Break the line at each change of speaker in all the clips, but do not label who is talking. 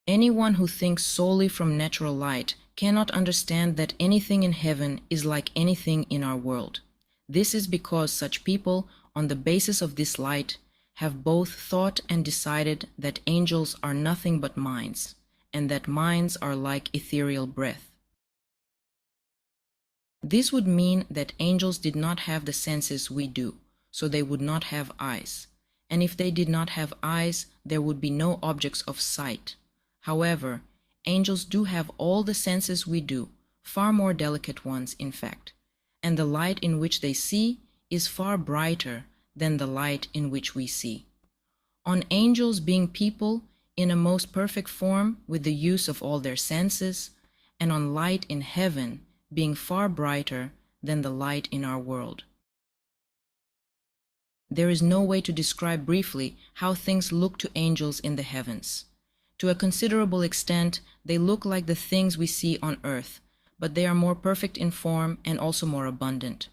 Anyone who thinks solely from natural light cannot understand that anything in heaven is like anything in our world. This is because such people, on the basis of this light, have both thought and decided that angels are nothing but minds, and that minds are like ethereal breath. This would mean that angels did not have the senses we do, so they would not have eyes. And if they did not have eyes, there would be no objects of sight. However, angels do have all the senses we do, far more delicate ones, in fact, and the light in which they see is far brighter than the light in which we see. On angels being people in a most perfect form with the use of all their senses, and on light in heaven being far brighter than the light in our world. There is no way to describe briefly how things look to angels in the heavens. To a considerable extent, they look like the things we see on earth, but they are more perfect in form and also more abundant.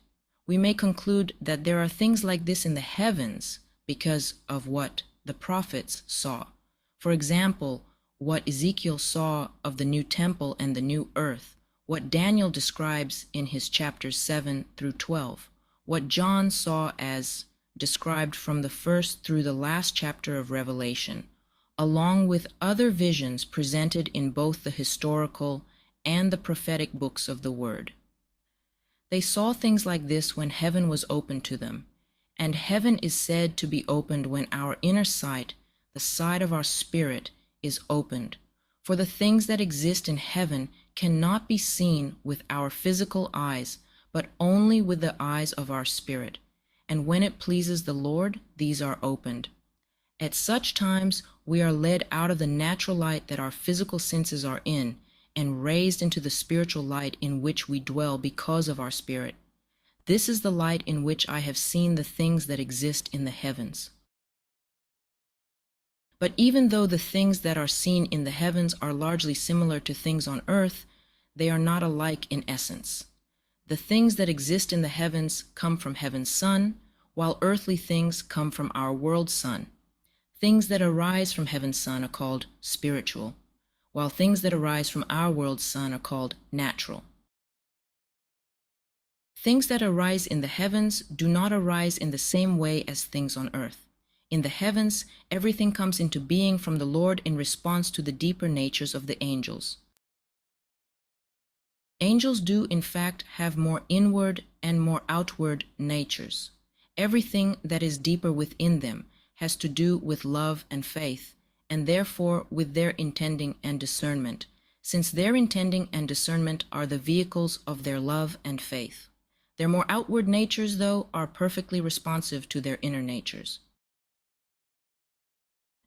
We may conclude that there are things like this in the heavens because of what the prophets saw. For example, what Ezekiel saw of the new temple and the new earth, what Daniel describes in his chapters 7 through 12, what John saw as described from the first through the last chapter of Revelation, along with other visions presented in both the historical and the prophetic books of the Word. They saw things like this when heaven was opened to them, and heaven is said to be opened when our inner sight, the sight of our spirit, is opened. For the things that exist in heaven cannot be seen with our physical eyes, but only with the eyes of our spirit. And when it pleases the Lord, these are opened. At such times, we are led out of the natural light that our physical senses are in, and raised into the spiritual light in which we dwell because of our spirit. This is the light in which I have seen the things that exist in the heavens. But even though the things that are seen in the heavens are largely similar to things on earth, they are not alike in essence. The things that exist in the heavens come from heaven's sun, while earthly things come from our world's sun. Things that arise from heaven's sun are called spiritual, while things that arise from our world's sun are called natural. Things that arise in the heavens do not arise in the same way as things on earth. In the heavens, everything comes into being from the Lord in response to the deeper natures of the angels. Angels do, in fact, have more inward and more outward natures. Everything that is deeper within them has to do with love and faith, and therefore with their intending and discernment, since their intending and discernment are the vehicles of their love and faith. Their more outward natures, though, are perfectly responsive to their inner natures.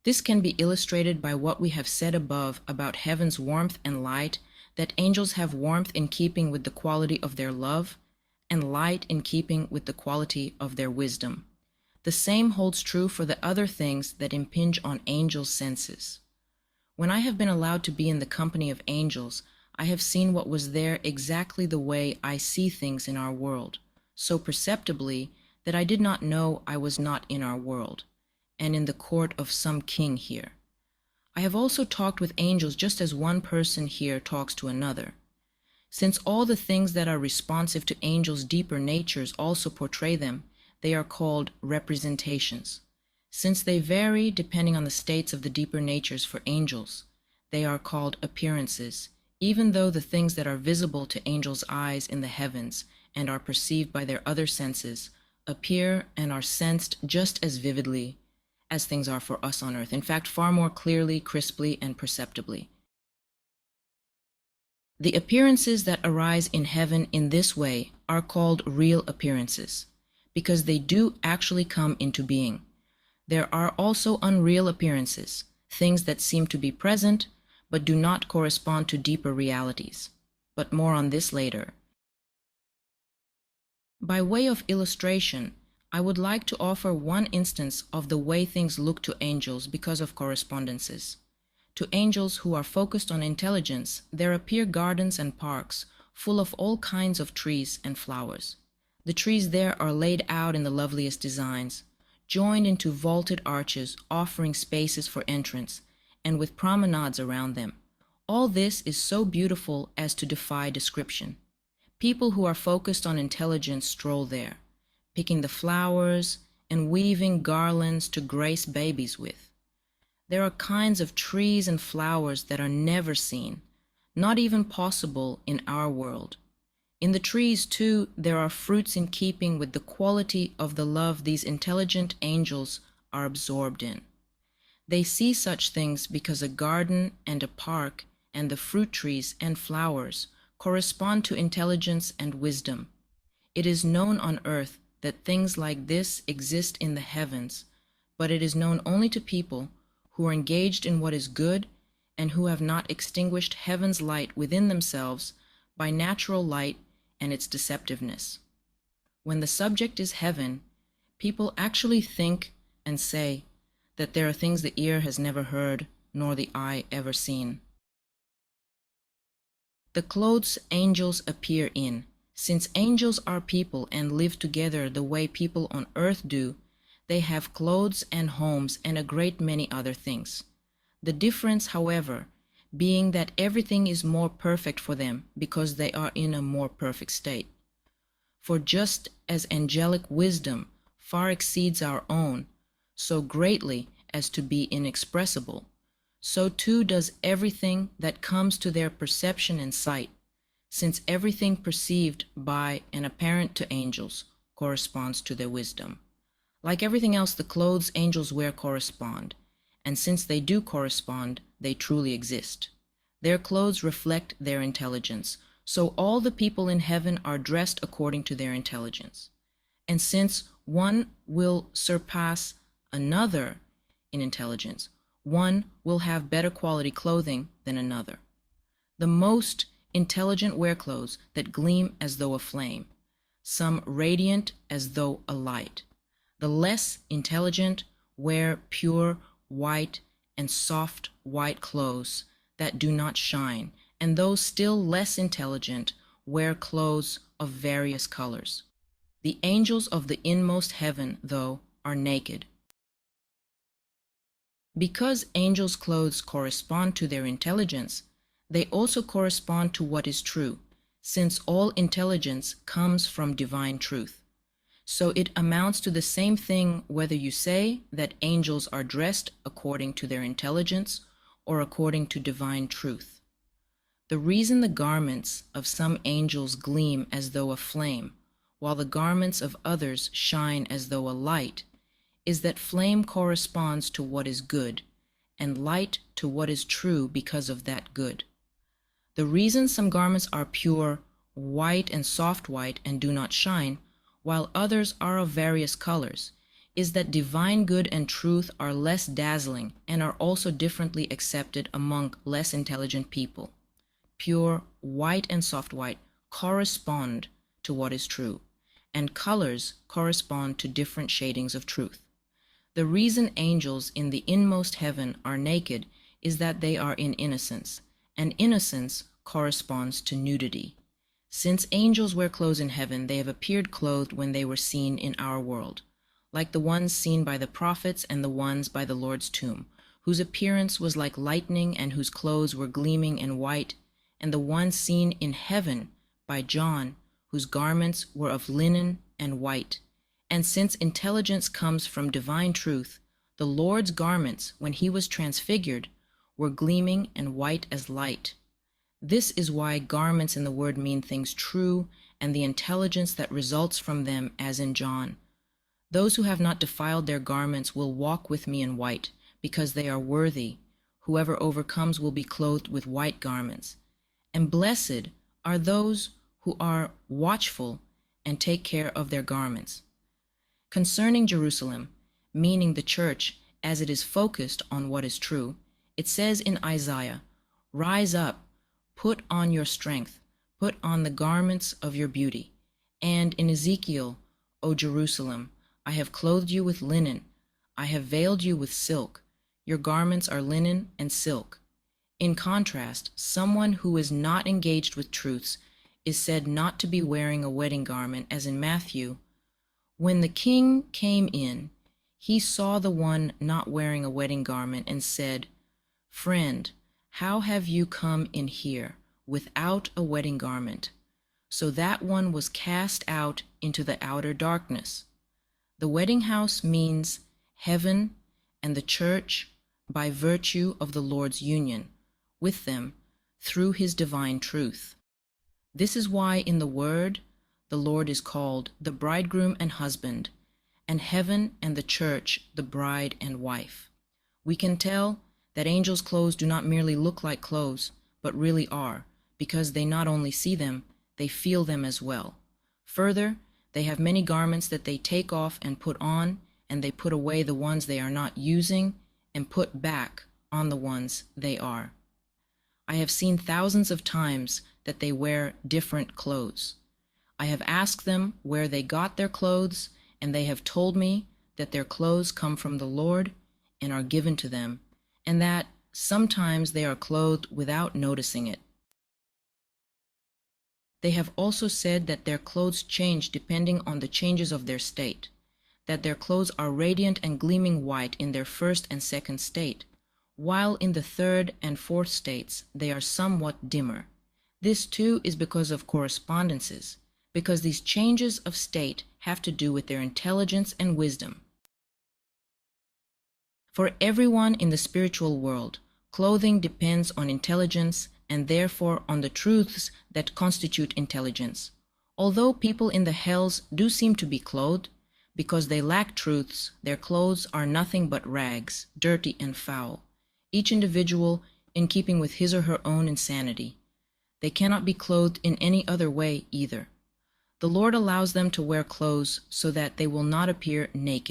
This can be illustrated by what we have said above about heaven's warmth and light, that angels have warmth in keeping with the quality of their love, and light in keeping with the quality of their wisdom. The same holds true for the other things that impinge on angels' senses. When I have been allowed to be in the company of angels, I have seen what was there exactly the way I see things in our world, so perceptibly that I did not know I was not in our world, and in the court of some king here. I have also talked with angels just as one person here talks to another. Since all the things that are responsive to angels' deeper natures also portray them, they are called representations. Since they vary depending on the states of the deeper natures for angels, they are called appearances, even though the things that are visible to angels' eyes in the heavens and are perceived by their other senses appear and are sensed just as vividly as things are for us on earth, in fact, far more clearly, crisply, and perceptibly. The appearances that arise in heaven in this way are called real appearances, because they do actually come into being. There are also unreal appearances, things that seem to be present, but do not correspond to deeper realities. But more on this later. By way of illustration, I would like to offer one instance of the way things look to angels because of correspondences. To angels who are focused on intelligence, there appear gardens and parks full of all kinds of trees and flowers. The trees there are laid out in the loveliest designs, joined into vaulted arches, offering spaces for entrance, and with promenades around them. All this is so beautiful as to defy description. People who are focused on intelligence stroll there, picking the flowers and weaving garlands to grace babies with. There are kinds of trees and flowers that are never seen, not even possible in our world. In the trees, too, there are fruits in keeping with the quality of the love these intelligent angels are absorbed in. They see such things because a garden and a park and the fruit trees and flowers correspond to intelligence and wisdom. It is known on earth that things like this exist in the heavens, but it is known only to people who are engaged in what is good and who have not extinguished heaven's light within themselves by natural light and its deceptiveness. When the subject is heaven, people actually think and say that there are things the ear has never heard nor the eye ever seen. The clothes angels appear in. Since angels are people and live together the way people on earth do, they have clothes and homes and a great many other things. The difference, however, being that everything is more perfect for them because they are in a more perfect state. For just as angelic wisdom far exceeds our own, so greatly as to be inexpressible, so too does everything that comes to their perception and sight, since everything perceived by and apparent to angels corresponds to their wisdom. Like everything else, the clothes angels wear correspond, and since they do correspond, they truly exist. Their clothes reflect their intelligence, so all the people in heaven are dressed according to their intelligence. And since one will surpass another in intelligence, one will have better quality clothing than another. The most intelligent wear clothes that gleam as though a flame, some radiant as though a light. The less intelligent wear pure white and soft white clothes that do not shine, and those still less intelligent wear clothes of various colors. The angels of the inmost heaven, though, are naked. Because angels' clothes correspond to their intelligence, they also correspond to what is true, since all intelligence comes from divine truth. So it amounts to the same thing whether you say that angels are dressed according to their intelligence or according to divine truth. The reason the garments of some angels gleam as though a flame, while the garments of others shine as though a light, is that flame corresponds to what is good, and light to what is true because of that good. The reason some garments are pure, white and soft white and do not shine, while others are of various colors, is that divine good and truth are less dazzling and are also differently accepted among less intelligent people. Pure, white and soft white correspond to what is true, and colors correspond to different shadings of truth. The reason angels in the inmost heaven are naked is that they are in innocence, and innocence corresponds to nudity. Since angels wear clothes in heaven, they have appeared clothed when they were seen in our world, like the ones seen by the prophets and the ones by the Lord's tomb, whose appearance was like lightning and whose clothes were gleaming and white, and the ones seen in heaven by John, whose garments were of linen and white. And since intelligence comes from divine truth, the Lord's garments, when he was transfigured, were gleaming and white as light. This is why garments in the word mean things true and the intelligence that results from them, as in John. Those who have not defiled their garments will walk with me in white, because they are worthy. Whoever overcomes will be clothed with white garments. And blessed are those who are watchful and take care of their garments. Concerning Jerusalem, meaning the church as it is focused on what is true, it says in Isaiah, "Rise up, put on your strength, put on the garments of your beauty." And in Ezekiel, "O Jerusalem, I have clothed you with linen, I have veiled you with silk, your garments are linen and silk." In contrast, someone who is not engaged with truths is said not to be wearing a wedding garment, as in Matthew, "When the king came in, he saw the one not wearing a wedding garment and said, Friend, how have you come in here without a wedding garment? So that one was cast out into the outer darkness. The wedding house means heaven and the church by virtue of the Lord's union with them through his divine truth. This is why in the Word, the Lord is called the bridegroom and husband, and heaven and the church the bride and wife. We can tell that angels' clothes do not merely look like clothes, but really are, because they not only see them, they feel them as well. Further, they have many garments that they take off and put on, and they put away the ones they are not using and put back on the ones they are. I have seen thousands of times that they wear different clothes. I have asked them where they got their clothes, and they have told me that their clothes come from the Lord and are given to them, and that sometimes they are clothed without noticing it. They have also said that their clothes change depending on the changes of their state, that their clothes are radiant and gleaming white in their first and second state, while in the third and fourth states they are somewhat dimmer. This too is because of correspondences, because these changes of state have to do with their intelligence and wisdom. For everyone in the spiritual world, clothing depends on intelligence and therefore on the truths that constitute intelligence. Although people in the hells do seem to be clothed, because they lack truths, their clothes are nothing but rags, dirty and foul, each individual in keeping with his or her own insanity. They cannot be clothed in any other way either. The Lord allows them to wear clothes so that they will not appear naked.